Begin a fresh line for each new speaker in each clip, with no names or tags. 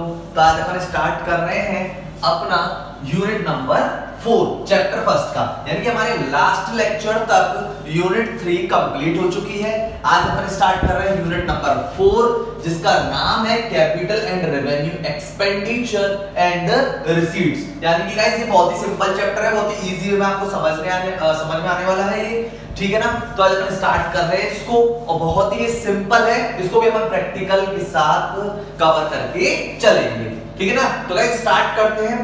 तो आज अपन स्टार्ट कर रहे हैं अपना यूनिट नंबर 4 चैप्टर फर्स्ट का, यानी कि हमारे लास्ट लेक्चर तक यूनिट 3 कंप्लीट हो चुकी है। आज अपन स्टार्ट कर रहे हैं यूनिट नंबर 4 जिसका नाम है capital and revenue expenditure and receipts. यानी कि गाइस ये बहुत ही सिंपल चैप्टर है, बहुत ही इजी वे में आपको समझ में आने वाला है ये, ठीक है ना। तो आज अपन स्टार्ट कर रहे हैं इसको और बहुत ही सिंपल है, इसको भी अपन प्रैक्टिकल के साथ कवर करके चलेंगे, ठीक है ना। तो गाइस स्टार्ट करते हैं।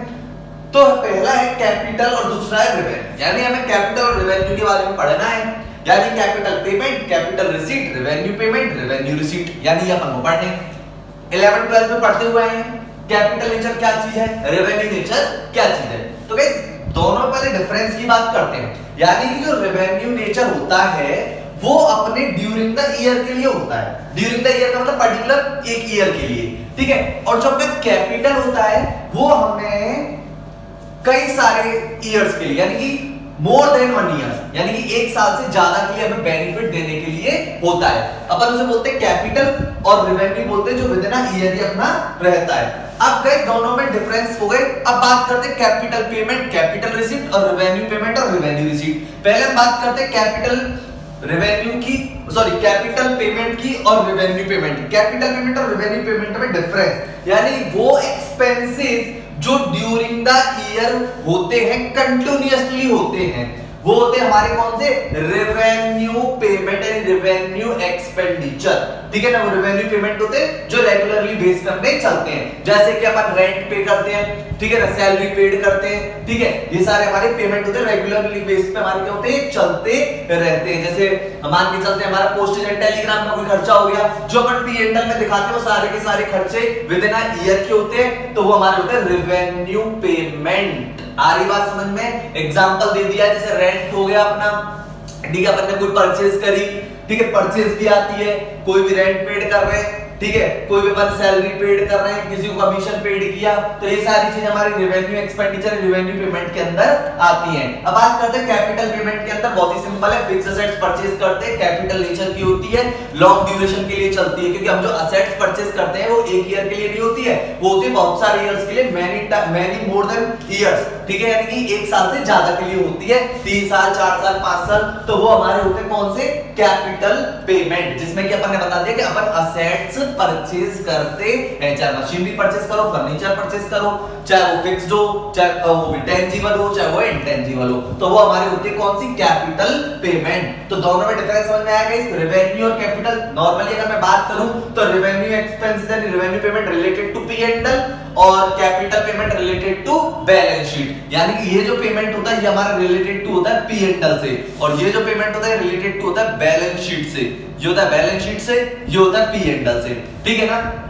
तो पहला है कैपिटल और दूसरा है रेवेन्यू, यानी हमें कैपिटल और रेवेन्यू के बारे में पढ़ना है, यानी capital payment, capital receipt, revenue payment, revenue receipt, यानी अपन को पढ़ने 11th 12th में पढ़ते हुए आए हैं। कैपिटल नेचर क्या चीज है, रेवेन्यू नेचर क्या चीज है। तो गाइस दोनों पहले डिफरेंस की बात करते हैं, यानी कि जो रेवेन्यू नेचर होता है वो अपने ड्यूरिंग द ईयर के लिए होता है। ड्यूरिंग द ईयर का मतलब पर्टिकुलर एक ईयर के लिए, ठीक है। और जो अपना कैपिटल होता है वो हमें कई सारे ईयर्स के लिए, यानी कि मोर देन 1 ईयर, यानी कि एक साल से ज्यादा के लिए हमें बेनिफिट देने के लिए होता है। अपन उसे बोलते हैं कैपिटल और रेवेन्यू बोलते हैं जो विद इन अ ईयर ही अपना रहता है। अब गए दोनों में डिफरेंस हो गए। अब बात करते हैं कैपिटल पेमेंट, कैपिटल रिसीट और रेवेन्यू पेमेंट और रेवेन्यू रिसीट। पहले हम बात करते हैं कैपिटल रेवेन्यू की, सॉरी कैपिटल पेमेंट की और रेवेन्यू पेमेंट। कैपिटल पेमेंट और रेवेन्यू पेमेंट में डिफरेंस, यानी वो एक्सपेंसेस जो ड्यूरिंग द ईयर होते हैं, कंटिन्यूअसली होते हैं, वो होते हैं हमारे कौन से, revenue payment and revenue expenditure, ठीक है ना। वो रेवेन्यू पेमेंट होते हैं जो रेगुलरली बेस पे चलते हैं, जैसे कि अपन रेंट पे करते हैं, ठीक है ना, सैलरी पेड करते हैं, ठीक है। ये सारे हमारे पेमेंट होते हैं रेगुलरली बेस पे, हमारे क्या होते हैं, चलते रहते हैं। जैसे मान के चलते हमारा पोस्टेज एंड टेलीग्राम का कोई खर्चा हो गया, जो अपन P&L में दिखाते हैं वो सारे के सारे खर्चे विद इन अ ईयर के होते हैं, तो वो हमारे होते हैं रेवेन्यू पेमेंट। आ रही बात समझ में। एग्जांपल दे दिया, जैसे रेंट हो गया अपना, ठीक है, अपन ने कोई परचेज करी, ठीक है, परचेज भी आती है, कोई भी रेंट पेड कर रहे हैं, ठीक है, कोई भी अपन सैलरी पेड कर रहे हैं, किसी को कमीशन पेड किया, तो ये सारी चीजें हमारे रेवेन्यू एक्सपेंडिचर रेवेन्यू पेमेंट के अंदर आती हैं। अब बात करते हैं कैपिटल पेमेंट के अंदर, बहुत ही सिंपल है, फिक्स असेट्स परचेज करते हैं, कैपिटल नेचर की होती है, लॉन्ग ड्यूरेशन के लिए चलती है, क्योंकि हम जो असेट्स परचेज करते हैं वो एक ईयर के लिए नहीं होती है, वो होती है बहुत सारे ईयर्स के लिए, मैनी मोर देन ईयर्स, ठीक है, यानी कि एक साल से ज्यादा के लिए होती है, 3 साल 4 साल 5 साल, तो वो हमारे होते हैं कौन से, कैपिटल पेमेंट, जिसमें कि अपन ने बता दिया कि अपन असेट्स परचेज करते हैं, चाहे मशीनरी परचेज करो, फर्नीचर परचेज करो, चाहे वो फिक्स्ड हो, चाहे वो भी टेंजिबल हो, चाहे वो इंटेंजिबल हो, तो वो हमारे होती है कौन सी, कैपिटल पेमेंट। तो दोनों में डिफरेंस समझ में आया गाइस, रेवेन्यू और कैपिटल। नॉर्मली अगर मैं बात करूं तो revenue expenses and revenue payment related to P&L और capital payment related to balance sheet, यानी कि ये जो पेमेंट होता है ये हमारा रिलेटेड टू होता है P&L से, और ये जो पेमेंट होता है रिलेटेड टू होता है बैलेंस शीट से, ये होता है बैलेंस शीट से, ये होता है P&L से, ठीक है ना।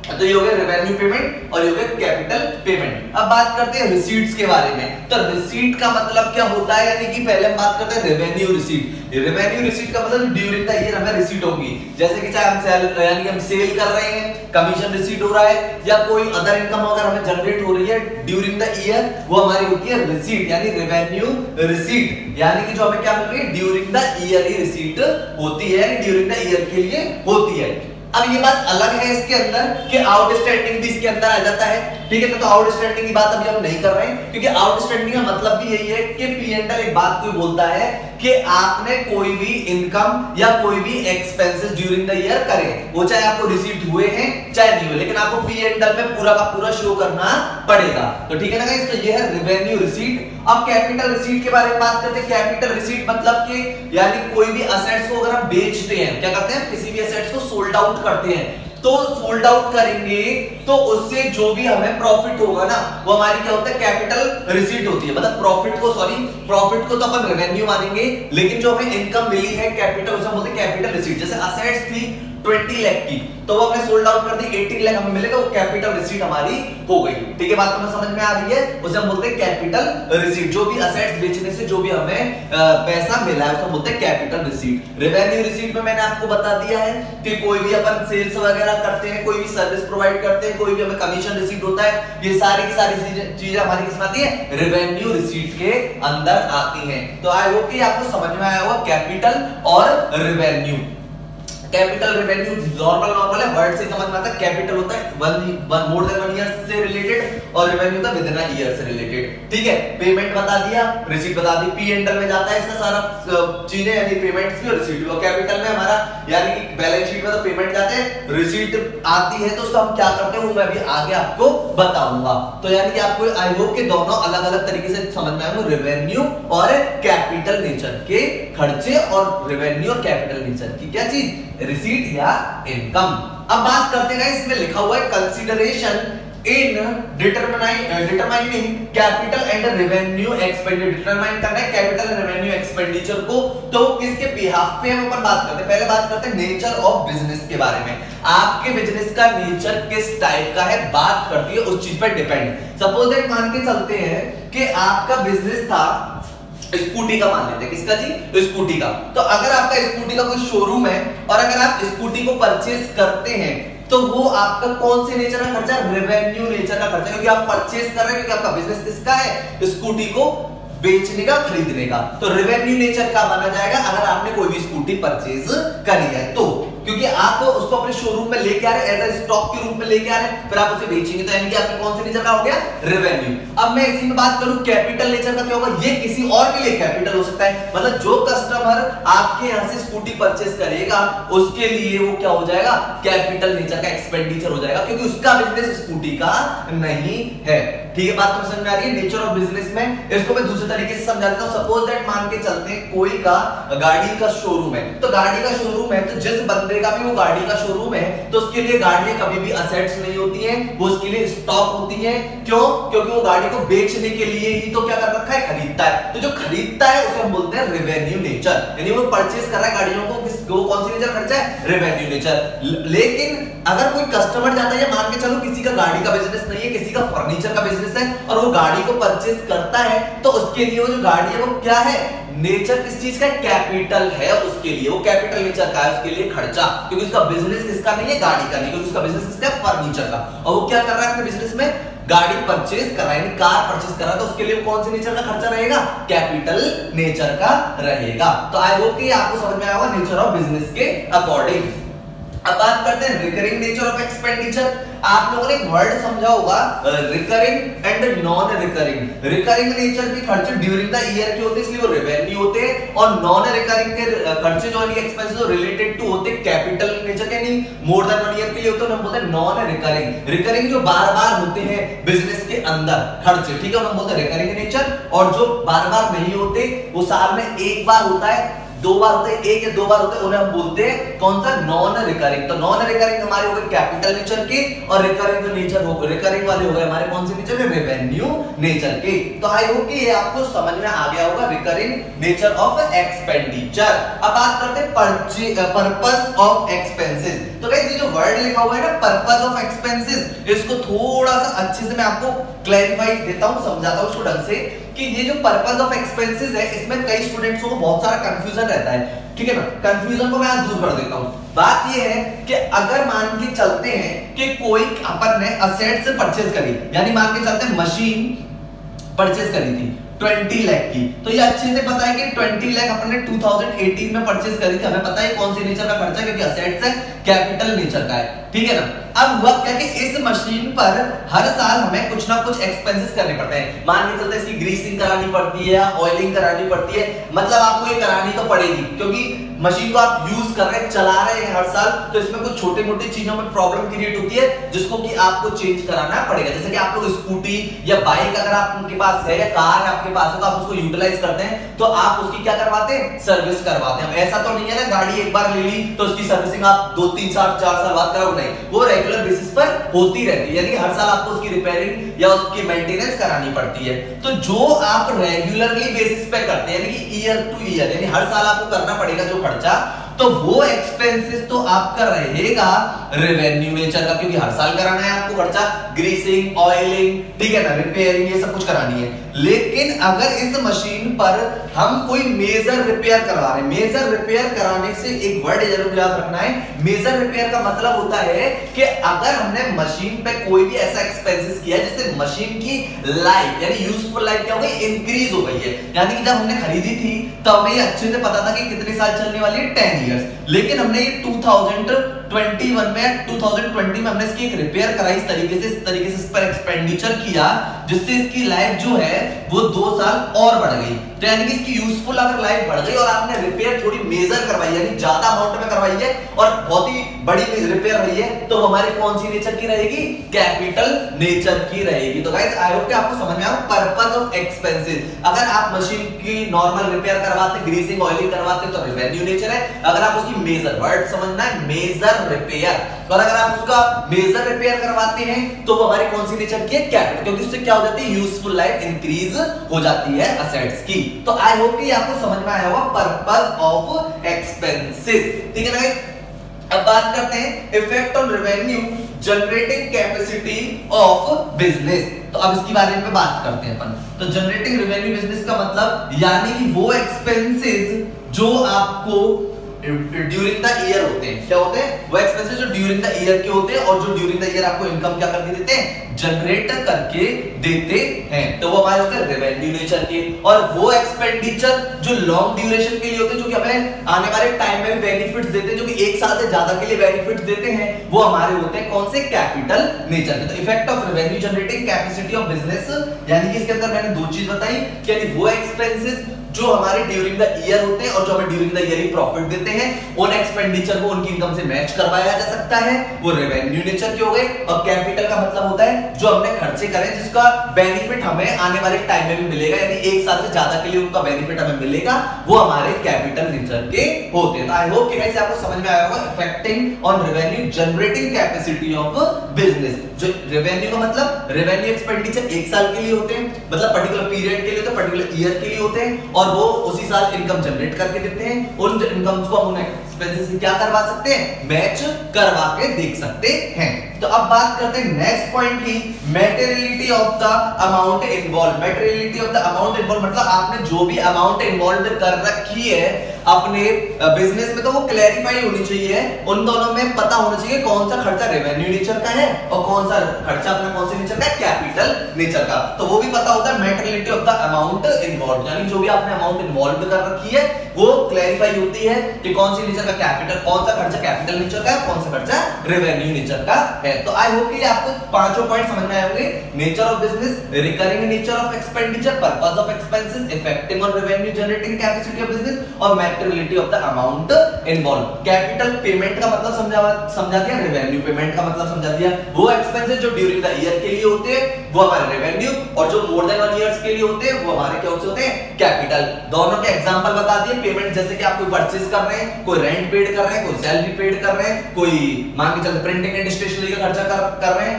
तो ये हो गया रेवेन्यू पेमेंट और ये हो गया कैपिटल पेमेंट। अब बात करते हैं रिसीट्स के बारे में। तो रिसीट का मतलब क्या होता है, यानी कि पहले हम बात करते हैं रेवेन्यू रिसीट। रेवेन्यू रिसीट का मतलब ड्यूरिंग द ईयर हमें रिसीट होगी, जैसे कि चाहे हम सेल, यानी कि हम सेल कर रहे हैं, कमीशन रिसीट हो रहा है, या कोई अदर इनकम अगर हमें जनरेट हो रही है ड्यूरिंग द ईयर, वो हमारी होती है रिसीट, यानी रेवेन्यू रिसीट, यानी कि जो हमें क्या मिल रही है, during the year he receipt होती है, यानी ड्यूरिंग द ईयर के लिए होती है। अब ये बात अलग है इसके अंदर कि आउटस्टैंडिंग भी इसके अंदर आ जाता है, ठीक है। तो आउटस्टैंडिंग की बात अभी हम नहीं कर रहे हैं, क्योंकि आउटस्टैंडिंग का मतलब भी यही है कि P&L एक बात कोई बोलता है कि आपने कोई भी इनकम या कोई भी एक्सपेंसेस ड्यूरिंग द ईयर करे, वो चाहे आपको रिसीट हुए हैं चाहे नहीं हुए, लेकिन आपको P&L में पूरा का पूरा शो करना पड़ेगा। तो ठीक है ना गाइस, तो ये है रेवेन्यू रिसीट। अब कैपिटल रिसीट के बारे में बात करते हैं। कैपिटल रिसीट मतलब कि यानी कोई भी असेट्स को अगर हम बेचते हैं, क्या करते हैं, किसी भी असेट्स को सोल्ड आउट करते हैं, तो सोल्ड आउट करेंगे तो उससे जो भी हमें प्रॉफिट होगा ना, वो हमारी क्या होता है, कैपिटल रिसीट होती है। मतलब प्रॉफिट को तो अपन रेवेन्यू मानेंगे, लेकिन जो हमें इनकम मिली है कैपिटल, उसे हम बोलते हैं कैपिटल रिसीट। जैसे असेट्स थी 20 लाख की, तो वो हमने सोल्ड आउट कर दी, 18 लाख हमें मिलेगा, वो कैपिटल रिसीट हमारी हो गई, ठीक है। बात तुम्हें समझ में आ रही है, उसे हम बोलते हैं कैपिटल रिसीट। जो भी असेट्स बेचने से जो भी हमें पैसा मिला है उसे हम बोलते हैं कैपिटल रिसीट। रेवेन्यू रिसीट में मैंने आपको बता दिया है कि कोई भी अपन सेल्स वगैरह करते हैं, कोई भी सर्विस प्रोवाइड करते हैं, कोई भी हमें कमीशन रिसीट होता है, ये सारी की सारी चीजें हमारी किसमें आती है, रेवेन्यू रिसीट के अंदर आती हैं। तो आई होप कि आपको समझ में आया होगा कैपिटल और रेवेन्यू। कैपिटल रेवेन्यू नॉर्मल है, वर्ड से समझ में आता है। कैपिटल होता है मोर देन 1 ईयर से रिलेटेड और रेवेन्यू होता है विद इन अ ईयर से रिलेटेड। ठीक है, पेमेंट बता दिया, रिसीट बता दी, पी एंड एल में जाता है इसका सारा चीजें, यानी पेमेंट्स की और रिसीट की। कैपिटल में हमारा यानी कि बैलेंस शीट में तो पेमेंट जाते हैं, रिसीट आती है, तो उसको हम क्या करते हैं वो मैं भी आगे आपको बताऊंगा। तो यानी कि आपको आई होप कि दोनों अलग अलग तरीके से समझ में आएंगे, रेवेन्यू और कैपिटल नेचर के खर्चे और रेवेन्यू और कैपिटल नेचर की क्या चीज, रिसीट या इनकम। अब बात करते हैं, इसमें लिखा हुआ है consideration in determining capital and revenue expenditure. Determine करना है कैपिटल एंड रेवेन्यू एक्सपेंडिचर को, तो किसके बिहाफ पे हम अपन बात करते हैं। पहले बात करते हैं नेचर ऑफ बिजनेस के बारे में। आपके बिजनेस का नेचर किस टाइप का है बात करती है उस चीज पर डिपेंड। सपोज दैट मान के चलते हैं कि आपका बिजनेस था स्कूटी का, मान लेते हैं किसका जी, स्कूटी का। तो अगर आपका स्कूटी का कोई शोरूम है और अगर आप स्कूटी को परचेज करते हैं तो वो आपका कौन से नेचर का खर्चा, रेवेन्यू नेचर का खर्चा, क्योंकि आप परचेज कर रहे हैं, क्योंकि आपका बिजनेस किसका है, स्कूटी को बेचने का, खरीदने का। तो रेवेन्यू नेचर का माना जाएगा अगर आपने कोई भी स्कूटी परचेज करी है तो, क्योंकि आप उसको अपने शोरूम में लेके आ रहे हैं, एज अ स्टॉक के रूप में लेके आ रहे हैं, फिर आप उसे बेचेंगे, तो यानी कि आपके कौन से नेचर का हो गया, रेवेन्यू। अब मैं इसी में बात करूं कैपिटल नेचर का क्या होगा, ये किसी और के लिए कैपिटल हो सकता है, मतलब जो कस्टमर आपके यहां से स्कूटी परचेज करेगा उसके लिए वो क्या हो जाएगा, कैपिटल नेचर का एक्सपेंडिचर हो जाएगा, क्योंकि उसका बिजनेस स्कूटी का नहीं है। ठीक है, बात तो समझ में आ रही है नेचर ऑफ बिजनेस में। इसको मैं दूसरे तरीके से समझा देता हूं। सपोज दैट मान के चलते हैं कोई का गाड़ी का शोरूम है, तो गाड़ी का शोरूम है तो जिस बंदे का भी वो गाड़ी का शोरूम है तो उसके लिए गाड़ियां कभी भी असेट्स नहीं होती हैं, वो उसके लिए स्टॉक होती हैं। क्यों, क्योंकि वो गाड़ी को बेचने के लिए ही तो क्या कर रखा है, खरीदता है। तो जो खरीदता है उसे हम बोलते हैं रेवेन्यू नेचर, यानी वो परचेज कर रहा है गाड़ियों को, वो कौन सी नेचर खर्चा है, रेवेन्यू नेचर। लेकिन अगर कोई कस्टमर जाता है, मान के चलो किसी का गाड़ी का बिजनेस नहीं है, किसी का फर्नीचर का बिजनेस है और वो गाड़ी को परचेज करता है, तो उसके लिए वो जो गाड़ी है वो क्या है, नेचर किस चीज का, कैपिटल है उसके लिए, वो कैपिटल नेचर का है उसके लिए खर्चा, क्योंकि उसका बिजनेस किसका नहीं है, गाड़ी का नहीं, क्योंकि उसका बिजनेस किसका है, फर्नीचर का। और वो क्या कर रहा है अपने बिजनेस में, गाड़ी परचेज कर रहा है, यानी कार परचेज कर रहा है, तो उसके लिए कौन से नेचर का खर्चा रहेगा, कैपिटल नेचर का रहेगा। तो आई होप कि आपको समझ में आया होगा नेचर ऑफ बिजनेस के अकॉर्डिंग। अब बात करते हैं रिकरिंग नेचर ऑफ एक्सपेंडिचर। आप लोगों ने एक वर्ड समझा होगा, recurring and non recurring. Recurring nature के खर्चे ड्यूरिंग द ईयर के होते हैं, इसलिए वो रेवेन्यू होते हैं, और नॉन रिकरिंग के खर्चे जो है एक्सपेंसेस रिलेटेड टू होते हैं कैपिटल नेचर के, नहीं मोर देन 1 ईयर के लिए होते हैं, हम बोलते हैं नॉन रिकरिंग। रिकरिंग जो बार-बार होते हैं बिजनेस के अंदर खर्चे, ठीक है, हम बोलते हैं रिकरिंग नेचर। और जो बार-बार नहीं होते, वो साल में एक बार होता है, 2 बार होते हैं, 1 या 2 बार होते हैं, उन्हें हम बोलते हैं कौन सा, नॉन रिकरिंग। तो नॉन रिकरिंग हमारे हो गए कैपिटल नेचर के, और रिकरिंग जो नेचर हो गए, रिकरिंग वाले हो गए हमारे कौन से नेचर के, रेवेन्यू नेचर के। तो आई होप कि ये आपको समझ में आ गया होगा रिकरिंग नेचर ऑफ एक्सपेंडिचर। अब बात करते हैं पर्पस ऑफ एक्सपेंसेस। तो गाइस ये जो वर्ड लिखा हुआ है ना, पर्पस ऑफ एक्सपेंसेस, इसको थोड़ा सा अच्छे से मैं आपको क्लैरिफाई देता हूं, समझाता हूं उसको ढंग से, कि ये जो पर्पस ऑफ एक्सपेंसेस है, इसमें कई स्टूडेंट्स को बहुत सारा कंफ्यूजन रहता है। ठीक है ना, कंफ्यूजन को मैं आज दूर कर देता हूं। बात ये है कि अगर मान के चलते हैं कि कोई अपन ने असेट से परचेज करी, यानी मान के चलते हैं मशीन परचेज करी थी 20 लाख की, तो ये अच्छे से पता है कि 20 लाख अपन ने 2018 में परचेज करी थी, हमें पता है कौन सी नेचर का खर्चा है, क्योंकि असेट्स है, कैपिटल नेचर का है। ठीक है ना, अब हुआ क्या कि इस मशीन पर हर साल हमें कुछ ना कुछ एक्सपेंसेस करने पड़ते हैं। मान के चलते इसकी ग्रीसिंग करानी पड़ती है, ऑयलिंग करानी पड़ती है, मतलब आपको ये करानी तो पड़ेगी, क्योंकि मशीन को आप यूज कर रहे हैं, चला रहे हैं हर साल, तो इसमें कुछ छोटे मोटे चीजों में प्रॉब्लम क्रिएट होती है, जिसको कि आपको चेंज कराना पड़ेगा। जैसे कि आप लोग स्कूटी या बाइक अगर आपके पास है, या कार आपके पास है, तो आप उसको यूटिलाइज करते हैं, तो आप उसकी क्या करवाते हैं, सर्विस करवाते हैं। ऐसा तो नहीं है ना गाड़ी एक बार ले ली तो उसकी सर्विसिंग आप 2, 3 साल 4 साल बाद कराओ, नहीं, वो रेगुलर बेसिस पर होती रहती है, यानी हर साल आपको उसकी रिपेयरिंग या उसकी मेंटेनेंस करानी पड़ती है। तो जो आप रेगुलरली बेसिस पे करते हैं, यानी कि ईयर टू ईयर, यानी हर साल आपको करना पड़ेगा जो खर्चा, तो वो एक्सपेंसेस तो आपका रहेगा रेवेन्यू नेचर का, क्योंकि हर साल कराना है आपको खर्चा, ग्रीसिंग, ऑयलिंग, ठीक है ना, रिपेयरिंग, ये सब कुछ करानी है। लेकिन अगर इस मशीन पर हम कोई मेजर रिपेयर करवा रहे हैं, मेजर रिपेयर कराने से एक वर्ड जरूर याद रखना है, मेजर रिपेयर का मतलब होता है कि अगर हमने मशीन पे कोई भी ऐसा एक्सपेंसेस किया जिससे मशीन की लाइफ, यानी यूजफुल लाइफ क्या हो गई, इंक्रीज हो गई है, यानी कि जब हमने खरीदी थी तो हमें ये अच्छे से पता था कि कितने साल चलने वाली है, 10 इयर्स। लेकिन हमने ये 2021 में 2020 में हमने इसकी एक रिपेयर कराई इस तरीके से इस पर एक्सपेंडिचर किया, जिससे इसकी लाइफ जो है वो 2 साल और बढ़ गई। तो यानी कि इसकी यूजफुल अगर लाइफ बढ़ गई और आपने रिपेयर थोड़ी मेजर करवाई, यानी ज्यादा अमाउंट में करवाई है और बहुत ही बड़ी रिपेयर रही है, तो हमारी कौन सी नेचर की रहेगी? कैपिटल नेचर की रहेगी। तो गाइस आई होप कि आपको समझ में आया पर्पस ऑफ एक्सपेंसेस। अगर आप मशीन की नॉर्मल रिपेयर करवाते, ग्रीसिंग ऑयलिंग करवाते तो रेवेन्यू नेचर है। अगर आप उसकी मेजर, वर्ड समझना है, मेजर रिपेयर, और अगर आप उसका मेजर रिपेयर करवाते हैं तो वो हमारी कौन सी नेचर की है? कैपिटल, क्योंकि उससे क्या हो जाती है? यूजफुल लाइफ इंक्रीज हो जाती है असेट्स की। तो आई होप कि आपको समझ में आया होगा पर्पस ऑफ एक्सपेंसेस। ठीक है ना गाइस? अब बात करते हैं effect on revenue generating capacity of business. तो अब इसके बारे में बात करते हैं अपन। तो जनरेटिंग रेवेन्यू बिजनेस का मतलब यानी कि वो एक्सपेंसेस जो आपको ड्यूरिंग द ईयर होते हैं। क्या होते हैं? वो एक्सपेंसेस जो ड्यूरिंग द ईयर के होते हैं और जो ड्यूरिंग द ईयर आपको इनकम क्या करके देते हैं? जनरेट करके देते हैं। तो वो हमारे होते हैं रेवेन्यू नेचर के। और वो एक्सपेंडिचर जो लॉन्ग ड्यूरेशन के लिए होते हैं, जो कि हमें आने वाले टाइम में बेनिफिट्स देते हैं, जो कि 1 साल से ज्यादा के लिए बेनिफिट्स देते हैं, वो हमारे होते हैं कौन से? कैपिटल नेचर के। तो effect of revenue generating capacity of business, यानी कि इसके अंदर मैंने 2 चीज बताई, यानी वो एक्सपेंसेस जो हमारे ड्यूरिंग द ईयर होते हैं और जो हमें during the year he profit देते हैं, उन एक्सपेंडिचर को उनकी इनकम से मैच करवाया जा सकता है, वो रेवेन्यू नेचर के हो गए। और कैपिटल का मतलब होता है जो हमने खर्चे करे जिसका बेनिफिट हमें आने वाले टाइम में भी मिलेगा, यानी 1 साल से ज्यादा के लिए उनका बेनिफिट हमें मिलेगा, वो हमारे कैपिटल नेचर के होते हैं। तो आई होप कि गाइस आपको समझ में आया होगा effecting on revenue generating capacity of business. जो रेवेन्यू का मतलब रेवेन्यू एक्सपेंडिचर 1 साल के लिए होते हैं, मतलब पर्टिकुलर पीरियड के लिए होते हैं, पर्टिकुलर ईयर के लिए होते हैं, और वो उसी साल इनकम जनरेट करके देते हैं। उन इनकम्स को हम उन एक्सपेंसेस से क्या करवा सकते हैं? मैच करवा के देख सकते हैं। तो अब बात करते हैं नेक्स्ट पॉइंट की, materiality of the amount involve. Materiality of the amount involve मतलब आपने जो भी अमाउंट इन्वॉल्व कर रखी है अपने बिजनेस में, तो वो क्लैरिफाई होनी चाहिए। उन दोनों में पता होना चाहिए कौन सा खर्चा रेवेन्यू नेचर का है और कौन सा खर्चा अपना कौन से नेचर का है? कैपिटल नेचर का। तो वो भी पता होता है materiality of the amount involve, यानी जो भी आपने अमाउंट इन्वॉल्व कर रखी है वो क्लैरिफाई होती है कि कौन सी नेचर का कैपिटल, कौन सा खर्चा कैपिटल नेचर का है, कौन सा खर्चा रेवेन्यू नेचर का है। तो आई होप कि आपको 5 पॉइंट समझ में आए होंगे। Nature of business, recurring nature of expenditure, purpose of expenses, affecting on revenue generating capacity of business और materiality of the amount involve. Capital payment का मतलब समझा दिया, रेवेन्यू पेमेंट का मतलब समझा दिया। वो एक्सपेंसेस जो ड्यूरिंग द ईयर के लिए होते हैं वो हमारे रेवेन्यू, और जो मोर देन 1 ईयर्स के लिए होते हैं वो हमारे क्या होते हैं? कैपिटल। दोनों के एग्जांपल बता दिए। पेमेंट जैसे कि आप कोई परचेज कर रहे हैं, कोई रेंट पेड कर रहे हैं, कोई सैलरी पेड कर रहे हैं, कोई मान के चलते प्रिंटिंग एंड स्टेशनरी का खर्चा कर रहे हैं,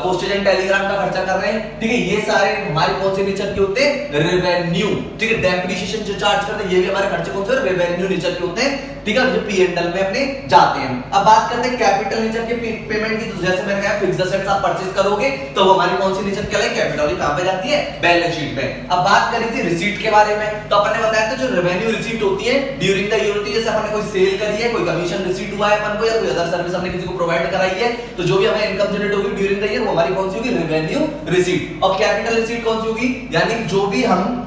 पोस्टेज एंड टेलीग्राम का खर्चा कर रहे हैं। ठीक है, ये सारे हमारे कौन से नेचर के होते हैं? रेवेन्यू। ठीक है, डेप्रिसिएशन जो चार्ज करते हैं ये भी हमारे खर्चे कौन से? रेवेन्यू नेचर के होते हैं। ठीक है, जो P&L में अपने जाते हैं। अब बात करते हैं कैपिटल नेचर के पेमेंट की। तो जैसे मैंने कहा फिक्स्ड एसेट्स आप परचेज करोगे तो वो हमारी कौन सी नेचर कहलाएगी? कैपिटल। कहां पे जाती है? बैलेंस शीट में। अब बात करी थी रिसीट के बारे में, तो अपन ने बताया था जो रेवेन्यू रिसीट होती है ड्यूरिंग द ईयर होती है, जैसे अपन ने कोई सेल करी है, कोई कमीशन रिसीट हुआ है अपन को, या कोई अदर सर्विस हमने किसी को प्रोवाइड कराई है, तो जो भी हमें इनकम जनरेट होगी ड्यूरिंग द ईयर वो हमारी कौन सी होगी? Revenue receipt. और कैपिटल रिसीट कौन सी होगी? यानी जो भी हम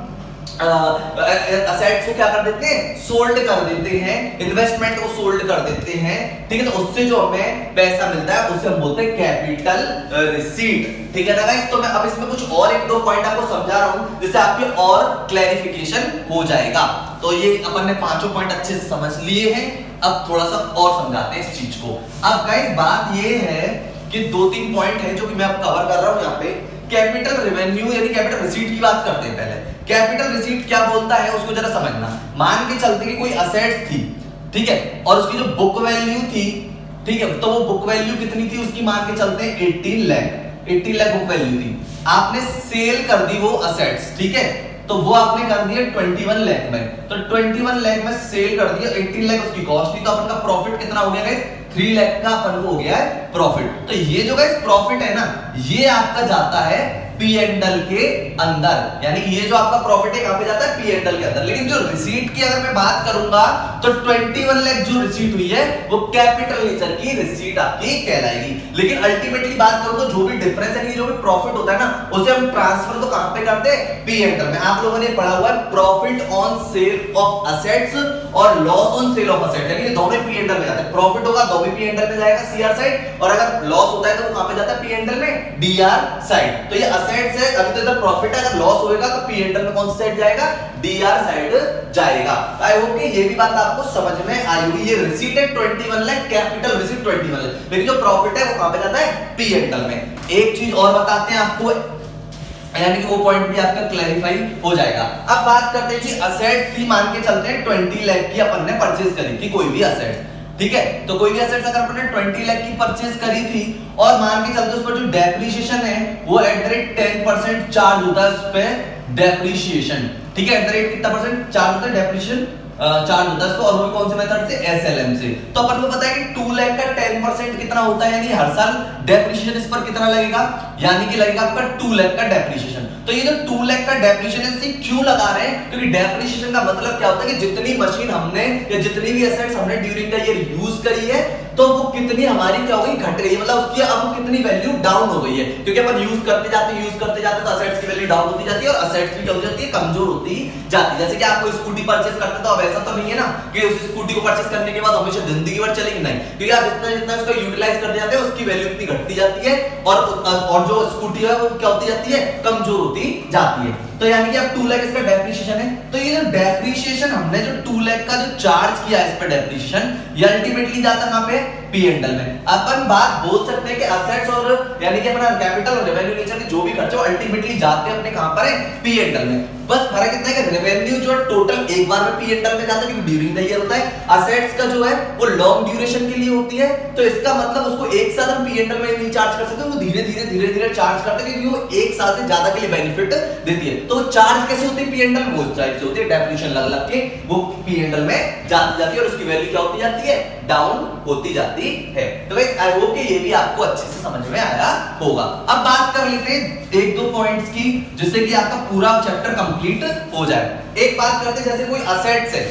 असेट्स को क्या कर देते हैं? सोल्ड कर देते हैं, इन्वेस्टमेंट को सोल्ड कर देते हैं। ठीक है, तो उससे जो हमें पैसा मिलता है उसे हम बोलते हैं कैपिटल रिसीट। ठीक है ना गाइस? तो मैं अब इसमें कुछ और 1-2 पॉइंट आपको समझा रहा हूं जिससे आपके और क्लैरिफिकेशन हो जाएगा। तो ये अपन ने 5 पॉइंट अच्छे से समझ लिए हैं। अब थोड़ा सा और समझाते हैं इस चीज को। अब गाइस बात ये है कि 2-3 पॉइंट है जो कि मैं अब कवर कर रहा हूं यहाँ पे। कैपिटल रेवेन्यू यानी कैपिटल रिसीट की बात करते हैं पहले। कैपिटल रिसीट क्या बोलता है उसको जरा समझना। मान के चलते कि कोई असेट्स थी, ठीक है, और उसकी जो बुक वैल्यू थी, ठीक है, तो वो बुक वैल्यू कितनी थी उसकी? मान के चलते हैं 18 लाख बुक वैल्यू थी। आपने सेल कर दी वो असेट्स, ठीक है, तो वो आपने कर दिया 21 लाख में। तो 21 लाख में सेल कर दिया, 18 लाख उसकी कॉस्ट थी, तो अपन का प्रॉफिट कितना हो गया गाइस? 3 लाख का अपन को हो गया है प्रॉफिट। तो ये जो गाइस प्रॉफिट है ना, ये आपका जाता है पी एंड एल के अंदर, यानी ये जो आपका प्रॉफिट है कहां पे जाता है, पी एंड एल के अंदर। लेकिन जो रिसीट की अगर मैं बात करूंगा तो 21 लाख जो रिसीट हुई है वो कैपिटल नेचर की रिसीट आपकी कहलाएगी। लेकिन अल्टीमेटली बात करूं तो जो भी डिफरेंस है, जो भी प्रॉफिट होता है ना, उसे हम ट्रांसफर तो कहां पे करते हैं, पी एंड एल में। आप लोगों ने पढ़ा हुआ है profit on sale of assets और loss on sale of assets, यानी दोनों पी एंड एल में जाते हैं। प्रॉफिट होगा तो भी पी एंड एल में जाएगा, सीआर साइड, और अगर लॉस होता है तो वो कहां पे जाता है, पी एंड एल में, डीआर साइड। तो ये असेट्स है, अभी तो इधर प्रॉफिट है, अगर लॉस होएगा तो पी एंड एल में कौन सी साइड जाएगा, डीआर साइड जाएगा। आई होप कि ये भी बात आपको समझ में आई होगी। ये रिसीट है 21 लाख, कैपिटल रिसीट 21 लाख, लेकिन जो प्रॉफिट है वो कहां पे जाता है, पी एंड एल में। एक चीज और बताते हैं आपको, यानी कि वो पॉइंट भी आपका क्लैरिफाई हो जाएगा। अब बात करते हैं जी असेट थी, मान के चलते हैं 20 लाख की अपन ने परचेज करी थी कोई भी असेट, ठीक है। तो कोई भी असेट्स अगर अपन ने 20 लाख की परचेज करी थी और मान के चलते उस पर जो डेप्रिसिएशन है वो @10% चार्ज होता है उस पे डेप्रिसिएशन, ठीक है। कितना परसेंट चार्ज होता है डेप्रिसिएशन, चार्ज होता है, और वो कौन से मेथड से, एसएलएम से। तो अपन को पता है कि 2 लाख का 10% कितना होता है, यानी हर साल डेप्रिसिएशन इस पर कितना लगेगा, यानी कि लगेगा आपका 2 लाख का डेप्रिसिएशन। तो ये जो 2 लाख का डेप्रिसिएशन क्यों लगा रहे हैं, क्योंकि डेप्रिसिएशन का मतलब क्या होता है कि जितनी मशीन हमने या जितनी भी एसेट्स हमने ड्यूरिंग द ईयर यूज करी है तो वो कितनी हमारी क्या हो गई, घट गई है, मतलब उसकी अब कितनी वैल्यू डाउन हो गई है। क्योंकि अपन यूज करते जाते तो असेट्स की वैल्यू डाउन होती जाती है और असेट्स भी क्या हो जाती है, कमजोर होती जाती है। जैसे कि आप कोई स्कूटी परचेस करते तो अब ऐसा तो नहीं है ना कि उस स्कूटी को परचेस करने के बाद हमेशा जिंदगी भर चलेगी, नहीं, क्योंकि आप जितना उसको यूटिलाइज करते जाते हैं उसकी वैल्यू इतनी घटती जाती है और जो स्कूटी है वो क्या होती जाती है, कमजोर होती जाती है। तो यानी कि अब 2 लाख इसका डेप्रिसिएशन है, तो ये जो डेप्रिसिएशन हमने जो 2 लाख का जो चार्ज किया है इस पे डेप्रिसिएशन, ये अल्टीमेटली जाता कहां पे, पी एंड एल में। अपन बात बोल सकते हैं कि असेट्स और यानी कि अपना कैपिटल और रेवेन्यू नेचर के जो भी खर्चे अल्टीमेटली जाते हैं अपने कहां पर है, पी एंड एल में। बस फर्क इतना है कि रेवेन्यू जो टोटल एक बार में पी एंड एल में जाता है क्योंकि ड्यूरिंग द ईयर होता है, असेट्स का जो है वो लॉन्ग ड्यूरेशन के लिए होती है। तो इसका मतलब उसको एक साथ हम पी एंड एल में नहीं चार्ज कर सकते, वो धीरे-धीरे चार्ज करते हैं क्योंकि वो एक साल से ज्यादा के लिए बेनिफिट देती है। तो चार्ज कैसे होती है, पी एंड एल वो टाइप से होती है, डेप्रिसिएशन लग के वो पी एंड एल में जाती है और उसकी वैल्यू क्या होती जाती है, डाउन होती जाती है। तो गाइस आई होप कि ये भी आपको अच्छे से समझ में आया होगा। अब बात कर लेते हैं एक दो पॉइंट्स की जिससे कि आपका पूरा चैप्टर कंप्लीट हो जाए। एक बात करते हैं, जैसे कोई असेट्स है,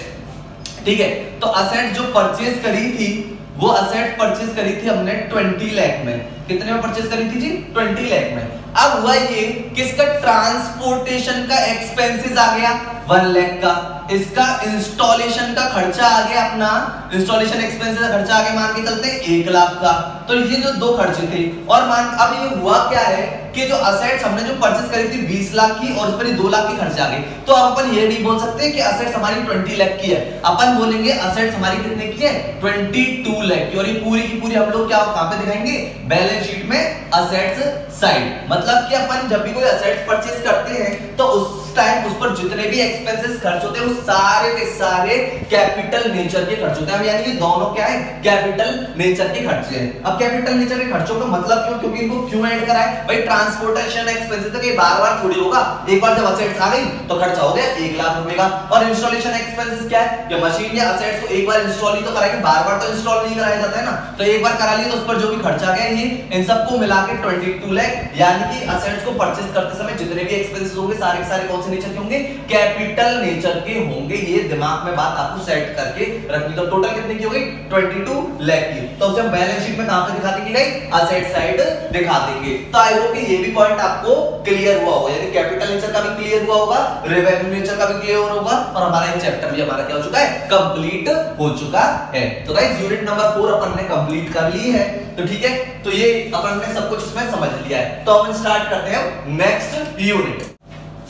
ठीक है, तो असेट जो परचेज करी थी वो असेट परचेज करी थी हमने 20 लाख में। कितने में परचेज करी थी जी, 20 लाख में। अब हुआ ये कि इसका ट्रांसपोर्टेशन का एक्सपेंसेस आ गया 1 लाख का, इसका इंस्टॉलेशन का खर्चा आ गया, अपना इंस्टॉलेशन एक्सपेंसेस का खर्चा आ गया, मान के चलते हैं 1 लाख का। तो ये जो दो खर्चे थे, और अब ये हुआ क्या है कि जो असेट्स हमने जो परचेज करी थी 20 लाख की और उस पर 2 लाख के खर्चे आ गए। तो अपन ये नहीं बोल सकते कि असेट्स हमारी 20 लाख की है, अपन बोलेंगे असेट्स हमारी कितने की है, 22 लाख की। और ये पूरी की पूरी हम लोग क्या कहां पे दिखाएंगे, बैलेंस शीट में असेट्स साइड। मतलब कि अपन जब भी कोई असेट्स परचेज करते हैं तो उस टाइम उस पर जितने भी एक्सपेंसेस खर्च होते हैं वो सारे के सारे कैपिटल नेचर के खर्च होते हैं। यानी कि दोनों क्या है, कैपिटल नेचर के खर्चे हैं। अब कैपिटल नेचर के खर्चों का मतलब क्यों, क्योंकि इनको क्यों ऐड करा है भाई, ट्रांसपोर्टेशन एक्सपेंसेस तो बार-बार थोड़ी होगा, एक बार जब असेट्स आ गई तो खर्चा हो गया 1 लाख रुपए का। और इंस्टॉलेशन एक्सपेंसेस क्या है, कि मशीन या असेट्स को एक बार इंस्टॉल ही तो कराएंगे, बार-बार तो इंस्टॉल नहीं कराया जाता है ना, तो एक बार करा लिया तो उस पर जो भी खर्चा गया ये इन सबको मिला के 22 लाख। यानी कि असेट्स को परचेज करते समय जितने भी एक्सपेंसेस होंगे सारे के सारे कौन से नेचर के होंगे, कैपिटल नेचर के होंगे। ये दिमाग में बात आपको सेट करके रखनी। तो टोटल कितने की हो गई, 22 लाख की। तो उसे हम बैलेंस शीट में कहां पे दिखा देंगे, असेट साइड दिखा देंगे। तो आई होप कि ये भी पॉइंट आपको क्लियर हुआ होगा, यानी कैपिटल नेचर का भी क्लियर हुआ होगा, रेवेन्यू नेचर का भी क्लियर होगा, और हमारा ये चैप्टर भी हमारा क्या हो चुका है, कंप्लीट हो चुका है। तो गाइस यूनिट नंबर 4 अपन ने कंप्लीट कर ली है, तो ठीक है, तो ये अपन ने सब कुछ इसमें समझ लिया है। तो अपन स्टार्ट करते हैं नेक्स्ट यूनिट।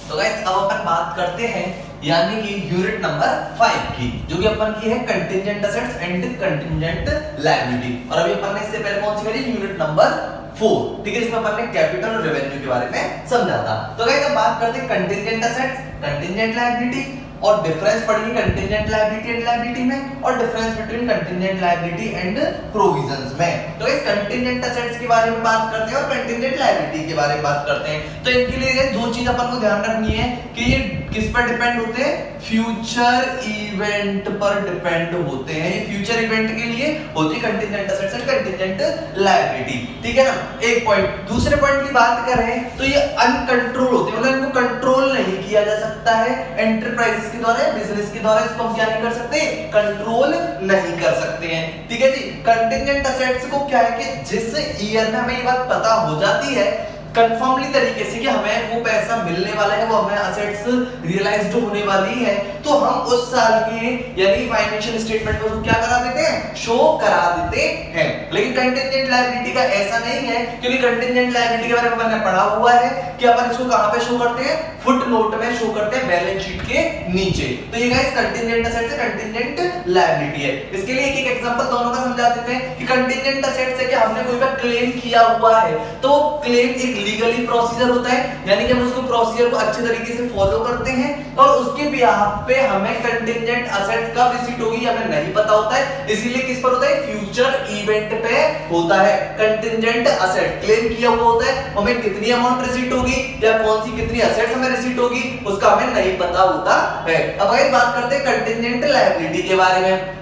तो गाइस अब अपन बात करते हैं यानी कि यूनिट नंबर 5 की, जो कि अपन की है contingent assets and contingent liability. और अभी अपन ने इससे पहले कौन सी करी, यूनिट नंबर 4, ठीक है, इसमें अपन ने कैपिटल और रेवेन्यू के बारे में समझा था। तो गाइस अब बात करते हैं कंटिंजेंट असेट्स, कंटिंजेंट लायबिलिटी और डिफरेंस पढ़ेंगे कंटिंजेंट लायबिलिटी एंड लायबिलिटी में और difference between contingent liability and provisions में। तो इस कंटिंजेंट असेट्स के बारे में बात करते हैं और कंटिंजेंट लायबिलिटी के बारे में बात करते हैं। तो इनके लिए दो चीज अपन को ध्यान रखनी है कि ये किस पर डिपेंड होते हैं, फ्यूचर इवेंट पर डिपेंड होते हैं। ये फ्यूचर इवेंट के लिए होती है contingent assets and contingent liability, ठीक है ना। एक पॉइंट। दूसरे पॉइंट की बात करें तो ये अनकंट्रोल होते हैं, मतलब इनको कंट्रोल नहीं किया जा सकता है एंटरप्राइजेस के द्वारा, बिजनेस के द्वारा। इसको हम क्या नहीं कर सकते, कंट्रोल नहीं कर सकते हैं, ठीक है जी। कंटिंजेंट असेट्स को क्या है कि जिस ईयर में हमें ये बात पता हो जाती है कंफर्मली तरीके से कि हमें वो पैसा मिलने वाला है, वो हमें असेट्स रियलाइज्ड होने वाली है, तो हम उस साल के यानी फाइनेंशियल स्टेटमेंट में क्या करा देते हैं, शो करा देते हैं। लेकिन कंटिंजेंट लायबिलिटी का ऐसा नहीं है, क्योंकि कंटिंजेंट लायबिलिटी के बारे में हमने पढ़ा हुआ है कि अपन इसको कहां पे शो करते हैं, फुटनोट में शो करते हैं, बैलेंस शीट के नीचे। तो ये गाइस कंटिंजेंट असेट्स है, कंटिंजेंट लायबिलिटी है। इसके लिए एक एग्जांपल दोनों का समझा देते हैं कि कंटिंजेंट असेट्स है कि हमने कोई पर क्लेम किया हुआ है, तो क्लेम एक लीगली प्रोसीजर होता है, यानी कि हम उसको प्रोसीजर को अच्छे तरीके से फॉलो करते हैं और उसके बिहाफ पे हमें कंटिंजेंट असेट्स कब रिसीट होगी हमें नहीं पता होता है, इसीलिए किस पर होता है, फ्यूचर इवेंट पे होता है। कंटिंजेंट असेट क्लेम किया हुआ होता है, हमें कितनी अमाउंट रिसीट होगी या कौन सी कितनी असेट्स हमें रिसीट होगी उसका हमें नहीं पता होता है। अब अगर बात करते हैं कंटिंजेंट लायबिलिटी के बारे में।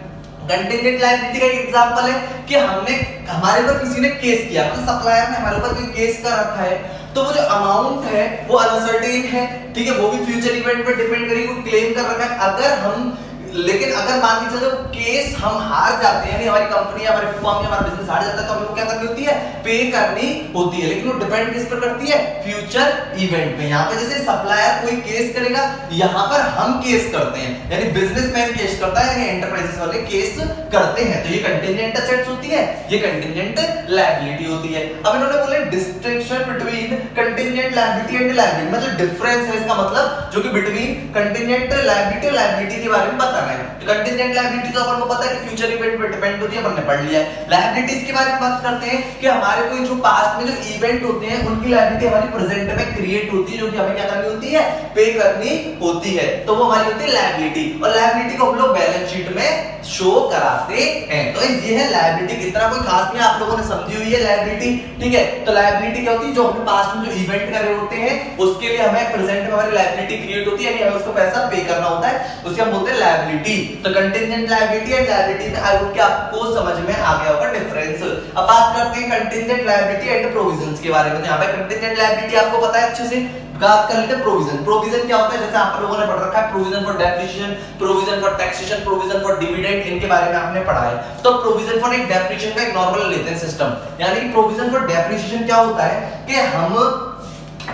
कंटिंजेंट लायबिलिटी का एक एग्जांपल है कि हमने हमारे ऊपर किसी ने केस किया, मतलब सप्लायर ने हमारे ऊपर कोई केस कर रखा है, तो वो जो अमाउंट है वो अनसर्टेन है, ठीक है, वो भी फ्यूचर इवेंट पर डिपेंड करेगी, वो क्लेम कर रखा है। अगर हम लेकिन अगर मान के चलो केस हम हार जाते हैं, यानी हमारी कंपनी हमारे फर्म या हमारा बिजनेस हार जाता है, तो हमें क्या करनी होती है, पे करनी होती है। लेकिन वो डिपेंड किस पर करती है, फ्यूचर इवेंट में। यहाँ पे जैसे सप्लायर कोई केस करेगा, यहाँ पर हम केस करते हैं, यानी बिजनेसमैन केस करता है, यानी एंटरप्राइजेस वाले केस करते हैं। तो ये कंटिंजेंट असेट्स होती है, ये कंटिंजेंट लायबिलिटी होती है। अब इन्होंने बोले distinction between contingent liability and liability, मतलब डिफरेंस है इसका मतलब, जो कि बिटवीन कंटिंजेंट लायबिलिटी और लायबिलिटी के बारे में बताना है। तो कंटिंजेंट लायबिलिटी तो अपन को पता है कि फ्यूचर इवेंट पे डिपेंड होती है, अपन ने पढ़ लिया है। लायबिलिटीज के बारे में बात करते हैं कि हमारे कोई जो पास्ट में जो इवेंट होते हैं उनकी लायबिलिटी हमारी प्रेजेंट में क्रिएट होती है, जो कि हमें क्या करनी होती है, पे करनी होती है, तो वो हमारी होती है लायबिलिटी। और लायबिलिटी को हम लोग बैलेंस शीट में शो कराते हैं। तो ये है लायबिलिटी, कितना कोई खास नहीं, आप लोगों ने समझी हुई है लायबिलिटी, ठीक है। तो लायबिलिटी क्या होती है, जो हमने पास्ट में जो इवेंट करे होते हैं उसके लिए हमें प्रेजेंट में हमारी लायबिलिटी क्रिएट होती है, यानी हमें उसको पैसा पे करना होता है, उसे हम बोलते हैं लायबिलिटी। तो कंटिंजेंट लायबिलिटी एंड लायबिलिटी में आई होप कि आपको समझ में आ गया होगा डिफरेंस। अब बात करते हैं कंटिंजेंट लायबिलिटी एंड प्रोविजंस के बारे में। यहाँ पे कंटिंजेंट लायबिलिटी आपको पता है अच्छे से, बात कर लेते हैं प्रोविजन। प्रोविजन क्या होता है, जैसे आप लोगों ने पढ़ रखा है provision for depreciation, provision for taxation, provision for dividend, इनके बारे में आपने पढ़ा है। तो प्रोविजन फॉर एक डेप्रिसिएशन का एक नॉर्मल लेते हैं सिस्टम, यानी कि प्रोविजन फॉर डेप्रिसिएशन क्या होता है कि हम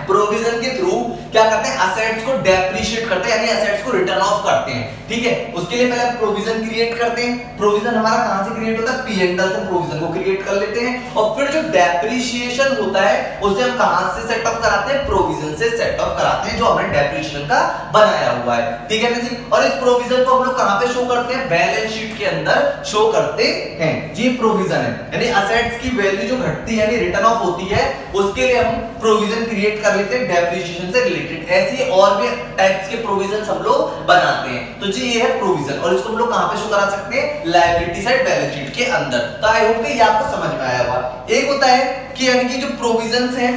प्रोविजन के थ्रू क्या करते हैं, असेट्स को डेप्रिशिएट करते हैं, यानी असेट्स को रिटर्न ऑफ करते हैं, ठीक है। उसके लिए पहले प्रोविजन क्रिएट करते हैं। प्रोविजन हमारा कहां से क्रिएट होता है, P&L से प्रोविजन को क्रिएट कर लेते हैं, और फिर जो डेप्रिशिएशन होता है उसे हम कहां से सेट ऑफ कराते हैं, प्रोविजन से सेट ऑफ कराते हैं, जो हमने डेप्रिशिएशन का बनाया हुआ है, ठीक है ना जी। और इस प्रोविजन को हम लोग कहां पे शो करते हैं, बैलेंस शीट के अंदर शो करते हैं। ये प्रोविजन है, यानी असेट्स की वैल्यू जो घटती है, यानी रिटर्न ऑफ होती है, उसके लिए हम प्रोविजन क्रिएट कर लेते हैं डेप्रिसिएशन से रिलेटेड। ऐसी और भी टाइप्स के प्रोविजन हम लोग बनाते हैं। तो जी ये है प्रोविजन, और इसको हम लोग कहां पे शो करा सकते हैं, लायबिलिटी साइड बैलेंस शीट के अंदर। तो आई होप कि ये आपको समझ में आया होगा। एक होता है कि यानी कि जो प्रोविजंस हैं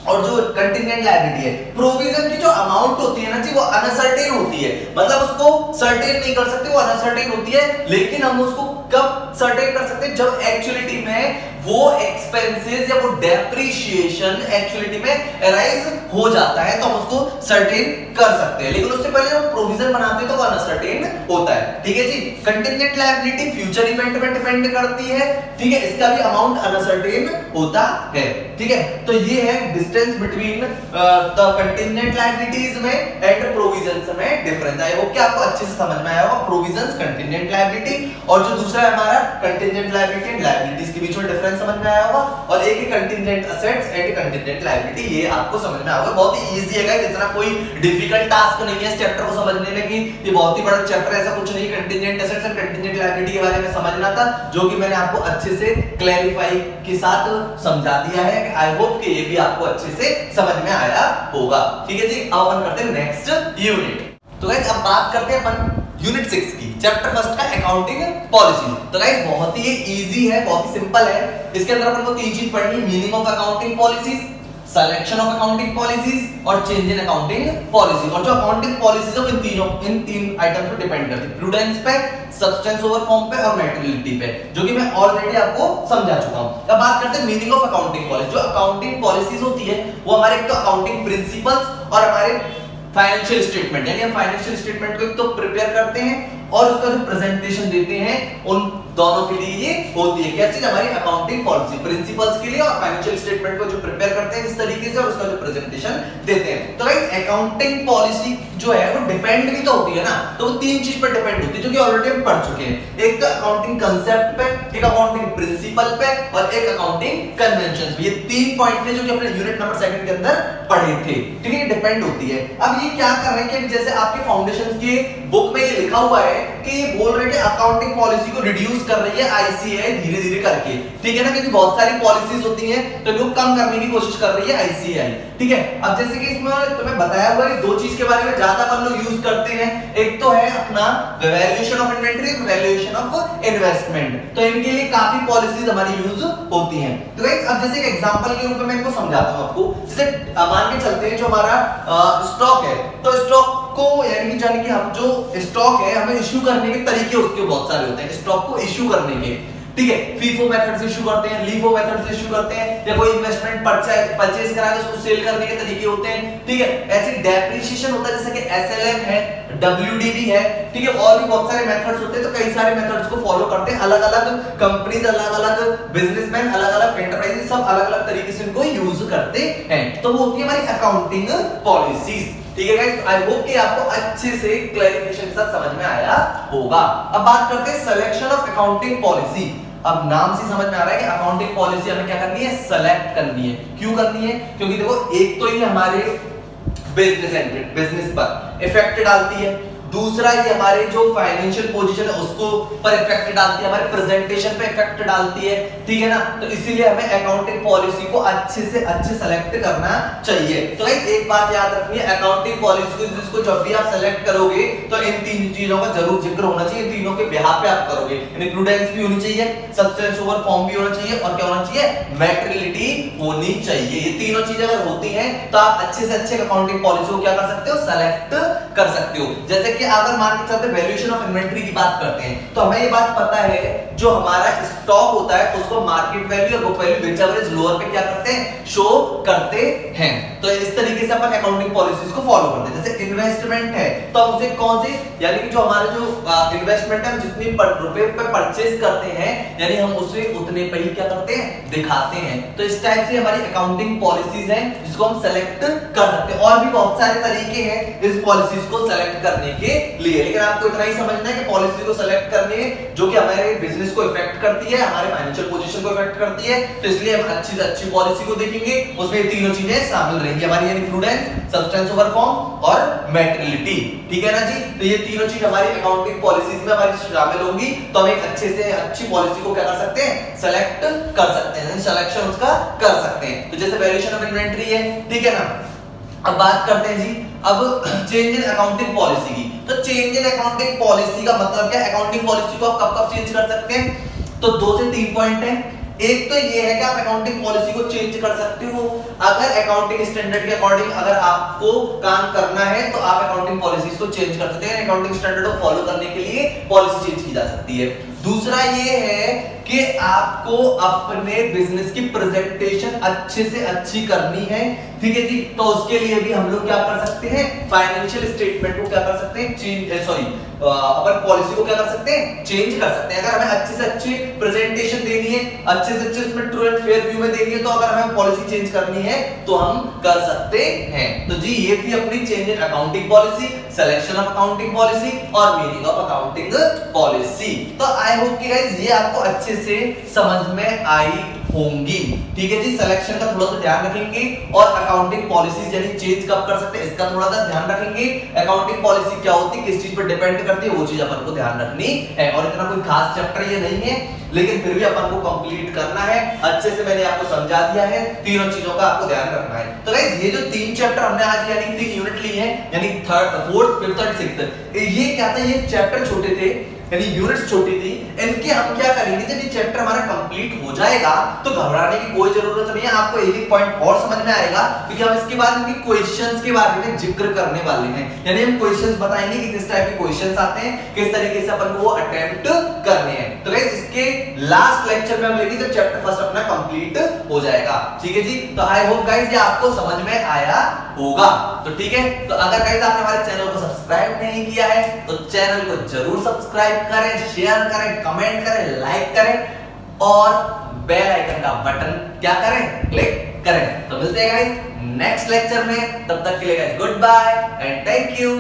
और जो कंटिंजेंट लायबिलिटी है, प्रोविजन की जो अमाउंट होती है ना जी, वो अनसर्टेन होती है, मतलब उसको सर्टेन नहीं कर सकते, वो अनसर्टेन होती है। लेकिन हम उसको कब सर्टेन कर सकते हैं, जब एक्चुअलिटी में वो एक्सपेंसेस या वो डेप्रिसिएशन एक्चुअलिटी में अराइज हो जाता है, तो हम उसको सर्टेन कर सकते हैं। लेकिन उससे पहले जब प्रोविजन बनाते हैं तो वो अनसर्टेन होता है, ठीक है जी। कंटिंजेंट लायबिलिटी फ्यूचर इवेंट पे डिपेंड करती है, ठीक है, इसका भी अमाउंट अनसर्टेन होता है, ठीक है। तो ये है distance between the contingent liabilities में एंड प्रोविजंस में डिफरेंस। आई होप कि आपको अच्छे से समझ में आया होगा प्रोविजंस, कंटिंजेंट लायबिलिटी, और जो दूसरा है हमारा कंटिंजेंट लायबिलिटी एंड लायबिलिटीज के बीच में डिफरेंस समझ में आया होगा। और एक है contingent assets and contingent liability, ये आपको समझ में आया होगा। बहुत ही इजी है गाइस, इतना कोई डिफिकल्ट टास्क नहीं है इस चैप्टर को समझने में कि ये बहुत ही बड़ा चैप्टर, ऐसा कुछ नहीं। Contingent assets and contingent liability के बारे में समझना था, जो कि मैंने आपको अच्छे से क्लैरिफाई के साथ समझा दिया है। आई होप कि ये भी आपको अच्छे से समझ में आया होगा, ठीक है जी। अब अपन करते हैं नेक्स्ट यूनिट। तो गाइस अब बात करते हैं अपन यूनिट 6 की, चैप्टर फर्स्ट का अकाउंटिंग पॉलिसी। तो गाइस बहुत ही इजी है, बहुत ही सिंपल है। इसके अंदर अपन को तीन चीज पढ़नी है, meaning of accounting policies, selection of accounting policies और चेंज इन अकाउंटिंग पॉलिसी। और जो अकाउंटिंग पॉलिसीज है इन तीन आइटम्स पे डिपेंड करती है, प्रूडेंस पे, सब्सटेंस ओवर फॉर्म पे और मैटेरियलिटी पे, जो कि मैं ऑलरेडी आपको समझा चुका हूं। अब बात करते हैं मीनिंग ऑफ अकाउंटिंग पॉलिसी। जो अकाउंटिंग पॉलिसीज होती है वो हमारे एक तो अकाउंटिंग प्रिंसिपल्स और हमारे फाइनेंशियल स्टेटमेंट, यानी हम फाइनेंशियल स्टेटमेंट को एक तो प्रिपेयर करते हैं और उसका जो प्रेजेंटेशन देते हैं, उन दोनों के लिए ये होती है क्या चीज, हमारी अकाउंटिंग पॉलिसी, प्रिंसिपल्स के लिए और फाइनेंशियल स्टेटमेंट को जो प्रिपेयर करते हैं इस तरीके से और उसका जो प्रेजेंटेशन देते हैं। तो गाइस अकाउंटिंग पॉलिसी जो है वो डिपेंड भी तो होती है ना, तो वो तीन चीज पर डिपेंड होती है जो कि ऑलरेडी हम पढ़ चुके हैं। एक तो अकाउंटिंग कांसेप्ट पे, एक अकाउंटिंग प्रिंसिपल पे और एक अकाउंटिंग कन्वेंशन पे। ये तीन पॉइंट थे जो कि अपने यूनिट नंबर 2 के अंदर पढ़े थे, ठीक है, डिपेंड होती है। अब ये क्या कर रहे हैं कि जैसे आपके फाउंडेशन के बुक में ये लिखा हुआ है कि ये बोल रहे हैं कि अकाउंटिंग पॉलिसी को रिड्यूस कर रही है आईसीएआई धीरे-धीरे करके, ठीक है ना, क्योंकि बहुत सारी पॉलिसीज होती हैं तो लोग कम करने की कोशिश कर रही है आईसीएआई, ठीक है। अब जैसे कि इसमें तुम्हें बताया हुआ है दो चीज के बारे में ज्यादा अपन लोग यूज करते हैं, एक तो है अपना valuation of inventory, valuation of investment, तो इनके लिए काफी पॉलिसीज हमारी यूज होती हैं। तो गाइस अब जैसे एक एग्जांपल के रूप में मैं इनको समझाता हूं आपको। जैसे मान के चलते हैं जो हमारा स्टॉक है, तो स्टॉक को यानी कि हम जो स्टॉक है हमें इश्यू करने के तरीके उसके बहुत सारे होते हैं स्टॉक को इश्यू करने के, ठीक है। फीफो मेथड से इश्यू करते हैं, लीफो मेथड से इश्यू करते हैं, या कोई इन्वेस्टमेंट परचेज करा तो उसको सेल करने के तरीके होते हैं, ठीक है। ऐसे डेप्रिसिएशन होता है जैसे कि एसएलएम है, डब्ल्यूडीवी है, ठीक है, और भी बहुत सारे मेथड्स होते हैं। तो कई सारे मेथड्स को फॉलो करते हैं, अलग-अलग कंपनीज, अलग-अलग बिजनेसमैन, अलग-अलग एंटरप्राइजेस सब अलग-अलग तरीके से इनको यूज करते हैं। तो वो होती है हमारी अकाउंटिंग पॉलिसीज, ठीक है गाइस। आई होप कि आपको अच्छे से क्लैरिफिकेशन के साथ समझ में आया होगा। अब बात करते हैं सिलेक्शन ऑफ अकाउंटिंग पॉलिसी। अब नाम से समझ में आ रहा है कि अकाउंटिंग पॉलिसी हमें क्या करनी है, सेलेक्ट करनी है। क्यों करनी है, क्योंकि देखो एक तो ये हमारे बिजनेस पर इफेक्ट डालती है, दूसरा ये हमारे जो फाइनेंशियल पोजीशन है उसको पर इफेक्ट डालती है, हमारे प्रेजेंटेशन पे इफेक्ट डालती है, ठीक है ना। तो इसीलिए हमें अकाउंटिंग पॉलिसी को अच्छे से अच्छे सेलेक्ट करना चाहिए। तो गाइस एक बात याद रखनी है, अकाउंटिंग पॉलिसी को जब भी आप सेलेक्ट करोगे तो इन तीन चीजों का जरूर जिक्र होना चाहिए, तीनों के बिहाफ पे आप करोगे, यानी प्रूडेंस भी होनी चाहिए, सब्सटेंस ओवर फॉर्म भी होना चाहिए और क्या होना चाहिए, मैटेरियलिटी होनी चाहिए। ये तीनों चीजें अगर होती हैं तो आप अच्छे से अच्छे अकाउंटिंग पॉलिसी को क्या कर सकते हो, सेलेक्ट कर सकते हो। जैसे अगर मान के चलते वैल्यूएशन ऑफ इन्वेंटरी की बात करते हैं तो हमें ये बात पता है जो हमारा स्टॉक होता है उसको मार्केट वैल्यू और book value which ever is lower पे क्या करते हैं, शो करते हैं। तो इस तरीके से अपन अकाउंटिंग पॉलिसीज को फॉलो करते हैं। जैसे इन्वेस्टमेंट है तो हम उसे कौन से, यानी कि जो हमारे जो इन्वेस्टमेंट है हम जितनी रुपए पे परचेज करते हैं यानी हम उसे उतने पे ही क्या करते हैं, दिखाते हैं। तो इस टाइप से हमारी अकाउंटिंग पॉलिसीज हैं जिसको हम सेलेक्ट कर सकते हैं। और भी बहुत सारे तरीके हैं इस पॉलिसीज को सेलेक्ट करने के लिए, लेकिन आपको इतना ही समझना है कि पॉलिसी को सेलेक्ट करनी है जो कि हमारे बिजनेस को इफेक्ट करती है, हमारे फाइनेंशियल पोजीशन को इफेक्ट करती है। तो इसलिए हम अच्छी से अच्छी पॉलिसी को देखेंगे, उसमें तीनों चीजें शामिल रहेंगी हमारी, यानी प्रूडेंस, सब्सटेंस ओवर फॉर्म और मैटेरियलिटी, ठीक है ना जी। तो ये तीनों चीज हमारी अकाउंटिंग पॉलिसीज में हमारी शामिल होंगी, तो हम एक अच्छे से अच्छी पॉलिसी को क्या कर सकते हैं, सेलेक्ट कर सकते हैं, सिलेक्शन उसका कर सकते हैं। तो जैसे वैल्यूएशन ऑफ इन्वेंटरी है, ठीक है ना। अब बात करते हैं जी अब चेंज इन अकाउंटिंग पॉलिसी की। तो चेंज इन अकाउंटिंग पॉलिसी का मतलब क्या, अकाउंटिंग पॉलिसी को आप कब चेंज कर सकते हैं, तो 2 से 3 पॉइंट है। एक तो ये है कि आप अकाउंटिंग पॉलिसी को चेंज कर सकते हो अगर अकाउंटिंग स्टैंडर्ड के अकॉर्डिंग अगर आपको काम करना है तो आप अकाउंटिंग पॉलिसीज को चेंज कर सकते हैं, अकाउंटिंग स्टैंडर्ड को फॉलो करने के लिए पॉलिसी चेंज की जा सकती है। दूसरा ये है कि आपको अपने बिजनेस की प्रेजेंटेशन अच्छे से अच्छी करनी है, ठीक है जी। तो उसके लिए भी हम लोग क्या कर सकते हैं, फाइनेंशियल स्टेटमेंट को क्या कर सकते हैं, चेंज अपन पॉलिसी को क्या कर सकते हैं, चेंज कर सकते हैं। अगर हमें अच्छे से अच्छी प्रेजेंटेशन देनी है, अच्छे से अच्छे उसमें ट्रू एंड फेयर व्यू में देनी है, तो अगर हमें पॉलिसी चेंज करनी है तो हम कर सकते हैं। तो जी ये थी अपनी change in accounting policy, selection of accounting policy और मीनिंग ऑफ अकाउंटिंग पॉलिसी। तो आई होप कि गाइस ये आपको अच्छे से समझ में आई होंगी, ठीक है जी। सिलेक्शन का थोड़ा सा ध्यान रखेंगे और अकाउंटिंग पॉलिसीज यानी चेंज कब कर सकते हैं इसका थोड़ा सा ध्यान रखेंगे। अकाउंटिंग पॉलिसी क्या होती है, किस चीज पर डिपेंड करती है, वो चीज अपन को ध्यान रखनी है। और इतना कोई खास चैप्टर ये नहीं है, लेकिन फिर भी अपन को कंप्लीट करना है। अच्छे से मैंने आपको समझा दिया है, तीनों चीजों का आपको ध्यान रखना है। तो गाइस ये जो 3 चैप्टर हमने आज यानी 3 यूनिट ली है, यानी 4th 5th और 6th, ये क्या था, ये चैप्टर छोटे थे यानी यूनिट्स छोटी थी। इनके हम क्या करेंगे, जब ये चैप्टर हमारा कंप्लीट हो जाएगा तो घबराने की कोई जरूरत नहीं है, आपको एक एक पॉइंट और समझ में आएगा, क्योंकि हम इसके बाद इनके क्वेश्चंस के बारे में जिक्र करने वाले हैं। यानी हम क्वेश्चंस बताएंगे कि किस टाइप के क्वेश्चंस आते हैं, किस तरीके से अपन को वो अटेम्प्ट करने हैं। तो गाइस इसके लास्ट लेक्चर में हम लेंगे जब चैप्टर फर्स्ट अपना कंप्लीट हो जाएगा। ठीक है जी, तो आई होप गाइस ये आपको समझ में आया होगा। तो ठीक है, तो अगर गाइस आपने हमारे चैनल को सब्सक्राइब नहीं किया है तो चैनल को जरूर सब्सक्राइब करें, शेयर करें, कमेंट करें, लाइक करें और बेल आइकन का बटन क्या करें, क्लिक करें। तो मिलते हैं गाइस नेक्स्ट लेक्चर में, तब तक के लिए guys good bye and thank you.